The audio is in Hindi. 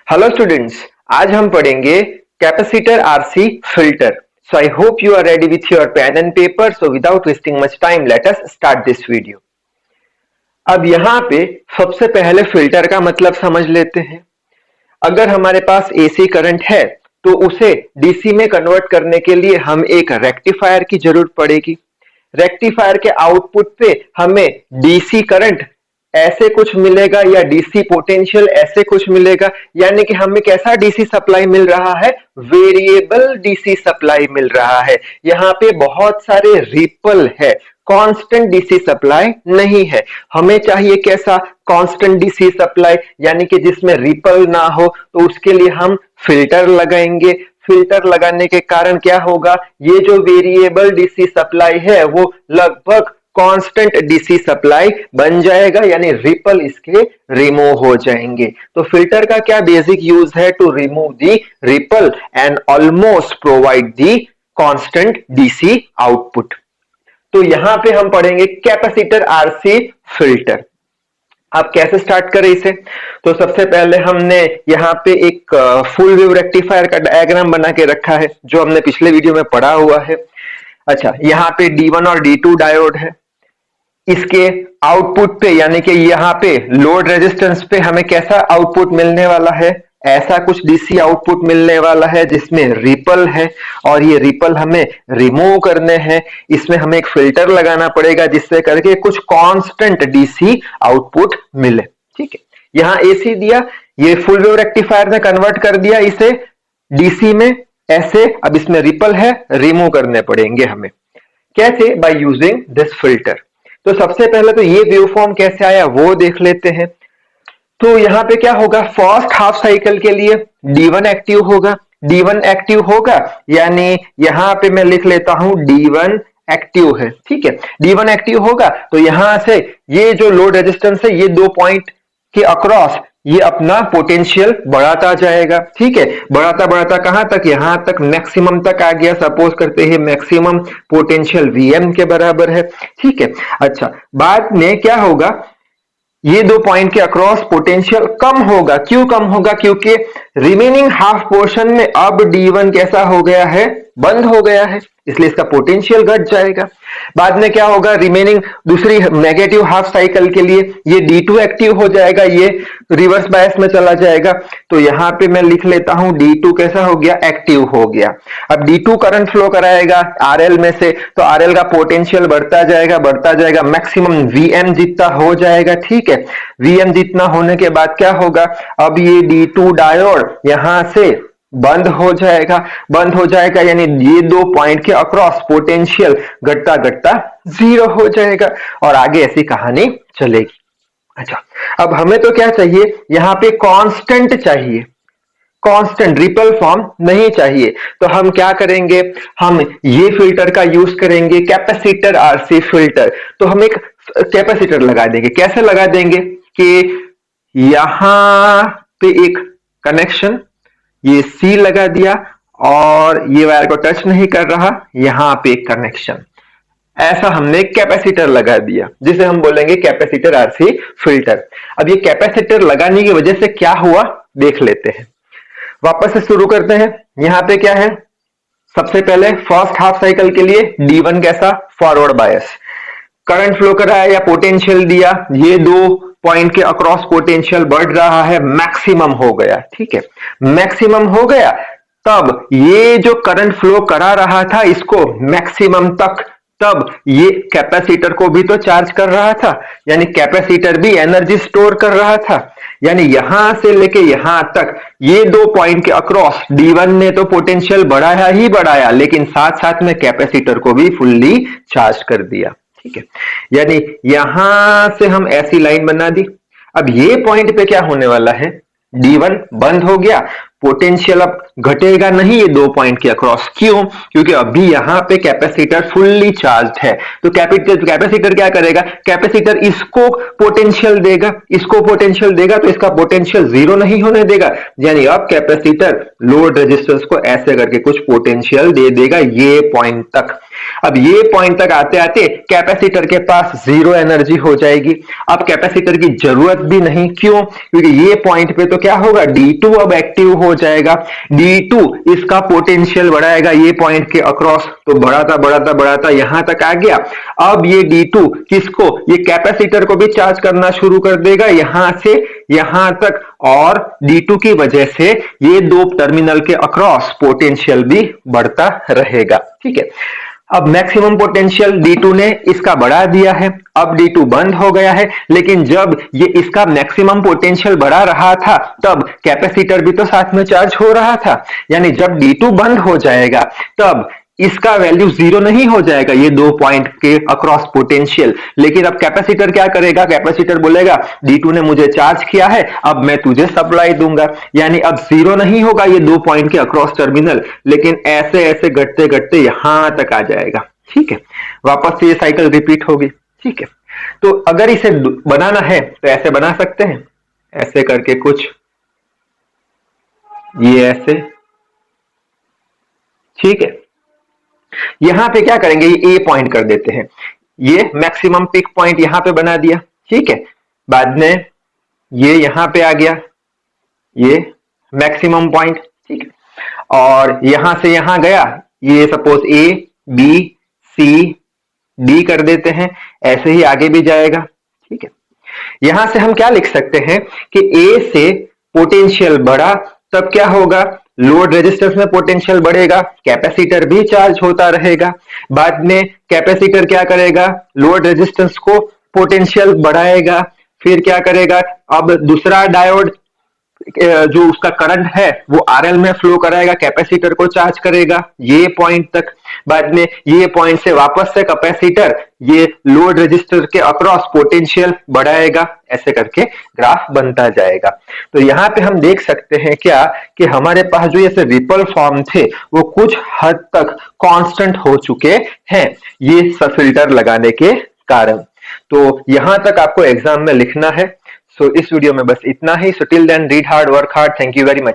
हेलो स्टूडेंट्स, आज हम पढ़ेंगे capacitor RC filter. So I hope you are ready with your pen and paper. So without wasting much time let us start this video. अब यहाँ पे सबसे पहले फिल्टर का मतलब समझ लेते हैं। अगर हमारे पास एसी करंट है तो उसे डीसी में कन्वर्ट करने के लिए हम एक रेक्टिफायर की जरूरत पड़ेगी। रेक्टिफायर के आउटपुट पे हमें डीसी करंट ऐसे कुछ मिलेगा या डीसी पोटेंशियल ऐसे कुछ मिलेगा, यानी कि हमें कैसा डीसी सप्लाई मिल रहा है, वेरिएबल डीसी सप्लाई मिल रहा है। यहाँ पे बहुत सारे रिपल है, कांस्टेंट डीसी सप्लाई नहीं है। हमें चाहिए कैसा, कांस्टेंट डीसी सप्लाई, यानी कि जिसमें रिपल ना हो। तो उसके लिए हम फिल्टर लगाएंगे। फिल्टर लगाने के कारण क्या होगा, ये जो वेरिएबल डीसी सप्लाई है वो लगभग कांस्टेंट डीसी सप्लाई बन जाएगा, यानी रिपल इसके रिमूव हो जाएंगे। तो फिल्टर का क्या बेसिक यूज है, to remove the ripple and almost provide the constant DC output. तो यहां पे हम पढ़ेंगे कैपेसिटर आरसी फिल्टर। अब कैसे स्टार्ट करें इसे, तो सबसे पहले हमने यहाँ पे एक फुल वेव रेक्टिफायर का डायग्राम बना के रखा है, जो हमने पिछले वीडियो में पढ़ा हुआ है। अच्छा, यहाँ पे D1 और D2 डायोड है। इसके आउटपुट पे, यानी कि यहाँ पे लोड रेजिस्टेंस पे हमें कैसा आउटपुट मिलने वाला है, ऐसा कुछ डीसी आउटपुट मिलने वाला है जिसमें रिपल है, और ये रिपल हमें रिमूव करने हैं। इसमें हमें एक फिल्टर लगाना पड़ेगा जिससे करके कुछ कांस्टेंट डीसी आउटपुट मिले। ठीक है, यहाँ एसी दिया, ये फुल वेव रेक्टिफायर ने कन्वर्ट कर दिया इसे डीसी में ऐसे। अब इसमें रिपल है, रिमूव करने पड़ेंगे हमें। कैसे, बाय यूजिंग दिस फिल्टर। तो सबसे पहले तो ये वेवफॉर्म कैसे आया वो देख लेते हैं। तो यहाँ पे क्या होगा, फर्स्ट हाफ साइकिल के लिए D1 एक्टिव होगा। D1 एक्टिव होगा यानी यहाँ पे मैं लिख लेता हूं D1 एक्टिव है। ठीक है, D1 एक्टिव होगा तो यहां से ये जो लोड रेजिस्टेंस है, ये 2 पॉइंट के अक्रॉस ये अपना पोटेंशियल बढ़ाता जाएगा। ठीक है, बढ़ाता बढ़ाता कहां तक, यहां तक मैक्सिमम तक आ गया। सपोज करते हैं मैक्सिमम पोटेंशियल Vm के बराबर है। ठीक है, अच्छा बाद में क्या होगा, ये 2 पॉइंट के अक्रॉस पोटेंशियल कम होगा। क्यों कम होगा, क्योंकि रिमेनिंग हाफ पोर्शन में अब D1 कैसा हो गया है, बंद हो गया है, इसलिए इसका पोटेंशियल घट जाएगा। बाद में क्या होगा, रिमेनिंग दूसरी नेगेटिव हाफ साइकिल के लिए ये D2 एक्टिव हो जाएगा, ये रिवर्स बायस में चला जाएगा। तो यहां पे मैं लिख लेता हूं D2 कैसा हो गया, एक्टिव हो गया। अब D2 करंट फ्लो कराएगा RL में से, तो RL का पोटेंशियल बढ़ता जाएगा, मैक्सिमम Vm जितना हो जाएगा। ठीक है, Vm जितना होने के बाद क्या होगा, अब ये D2 डायोड यहां से बंद हो जाएगा, यानी ये 2 पॉइंट के अक्रॉस पोटेंशियल घटता घटता 0 हो जाएगा, और आगे ऐसी कहानी चलेगी। अच्छा, अब हमें तो क्या चाहिए, यहाँ पे कांस्टेंट चाहिए, कांस्टेंट रिपल फॉर्म नहीं चाहिए। तो हम क्या करेंगे, हम ये फिल्टर का यूज करेंगे, कैपेसिटर आरसी फिल्टर। तो हम एक कैपेसिटर लगा देंगे। कैसे लगा देंगे कि यहां पे एक कनेक्शन, ये C लगा दिया और ये वायर को टच नहीं कर रहा, यहां पे एक कनेक्शन, ऐसा हमने कैपेसिटर लगा दिया, जिसे हम बोलेंगे कैपेसिटर आरसी फिल्टर। अब ये कैपेसिटर लगाने की वजह से क्या हुआ देख लेते हैं। वापस से शुरू करते हैं। यहां पे क्या है, सबसे पहले फर्स्ट हाफ साइकिल के लिए D1 कैसा, फॉरवर्ड बायस, करंट फ्लो कराया या पोटेंशियल दिया, ये 2 पॉइंट के अक्रॉस पोटेंशियल बढ़ रहा है, मैक्सिमम हो गया। ठीक है, मैक्सिमम हो गया, तब ये जो करंट फ्लो करा रहा था इसको मैक्सिमम तक, तब ये कैपेसिटर को भी तो चार्ज कर रहा था, यानी कैपेसिटर भी एनर्जी स्टोर कर रहा था। यानी यहां से लेके यहां तक ये 2 पॉइंट के अक्रॉस D1 ने तो पोटेंशियल बढ़ाया ही बढ़ाया, लेकिन साथ साथ में कैपेसिटर को भी फुल्ली चार्ज कर दिया। ठीक है, यानी यहां से हम ऐसी लाइन बना दी। अब ये पॉइंट पे क्या होने वाला है, D1 बंद हो गया, पोटेंशियल अब घटेगा नहीं ये 2 पॉइंट के अक्रॉस। क्यों, क्योंकि अभी यहां पे कैपेसिटर फुल्ली चार्ज है। तो कैपेसिटर क्या करेगा, कैपेसिटर इसको पोटेंशियल देगा, तो इसका पोटेंशियल 0 नहीं होने देगा, यानी अब कैपेसिटर लोड रेजिस्टेंस को ऐसे करके कुछ पोटेंशियल दे देगा ये पॉइंट तक। अब ये पॉइंट तक आते आते कैपेसिटर के पास जीरो एनर्जी हो जाएगी। अब कैपेसिटर की जरूरत भी नहीं, क्यों? क्योंकि ये पॉइंट पे तो क्या होगा, D2 अब एक्टिव हो जाएगा। D2 इसका पोटेंशियल बढ़ाएगा ये पॉइंट के अक्रॉस, तो बढ़ाता बढ़ाता बढ़ाता यहां तक आ गया। अब ये D2 किसको, ये कैपेसिटर को भी चार्ज करना शुरू कर देगा यहां से यहां तक, और D2 की वजह से ये दो टर्मिनल के अक्रॉस पोटेंशियल भी बढ़ता रहेगा। ठीक है, अब मैक्सिमम पोटेंशियल D2 ने इसका बढ़ा दिया है, अब D2 बंद हो गया है, लेकिन जब ये इसका मैक्सिमम पोटेंशियल बढ़ा रहा था तब कैपेसिटर भी तो साथ में चार्ज हो रहा था, यानी जब D2 बंद हो जाएगा तब इसका वैल्यू जीरो नहीं हो जाएगा, ये दो पॉइंट के अक्रॉस पोटेंशियल। लेकिन अब कैपेसिटर क्या करेगा, कैपेसिटर बोलेगा D2 ने मुझे चार्ज किया है, अब मैं तुझे सप्लाई दूंगा, यानी अब जीरो नहीं होगा ये दो पॉइंट के अक्रॉस टर्मिनल, लेकिन ऐसे ऐसे घटते घटते यहां तक आ जाएगा। ठीक है, वापस से ये साइकिल रिपीट होगी। ठीक है, तो अगर इसे बनाना है तो ऐसे बना सकते हैं, ऐसे करके कुछ, ये ऐसे। ठीक है, यहां पे क्या करेंगे, ये ए पॉइंट कर देते हैं, ये मैक्सिमम पिक पॉइंट यहां पे बना दिया। ठीक है, बाद में ये यहां पे आ गया, ये मैक्सिमम पॉइंट। ठीक है, और यहां से यहां गया, ये suppose A B C D कर देते हैं, ऐसे ही आगे भी जाएगा। ठीक है, यहां से हम क्या लिख सकते हैं कि ए से पोटेंशियल बढ़ा तब क्या होगा, लोड रेजिस्टेंस में पोटेंशियल बढ़ेगा, कैपेसिटर भी चार्ज होता रहेगा। बाद में कैपेसिटर क्या करेगा, लोड रेजिस्टेंस को पोटेंशियल बढ़ाएगा, फिर क्या करेगा, अब दूसरा डायोड जो उसका करंट है वो आरएल में फ्लो कराएगा, कैपेसिटर को चार्ज करेगा ये पॉइंट तक। बाद में ये पॉइंट से वापस से कैपेसिटर ये लोड रेजिस्टर के अक्रॉस पोटेंशियल बढ़ाएगा, ऐसे करके ग्राफ बनता जाएगा। तो यहाँ पे हम देख सकते हैं क्या कि हमारे पास जो ऐसे रिपल फॉर्म थे वो कुछ हद तक कांस्टेंट हो चुके हैं ये सब फिल्टर लगाने के कारण। तो यहां तक आपको एग्जाम में लिखना है। सो इस वीडियो में बस इतना ही। So till then read hard, work hard. Thank you very much.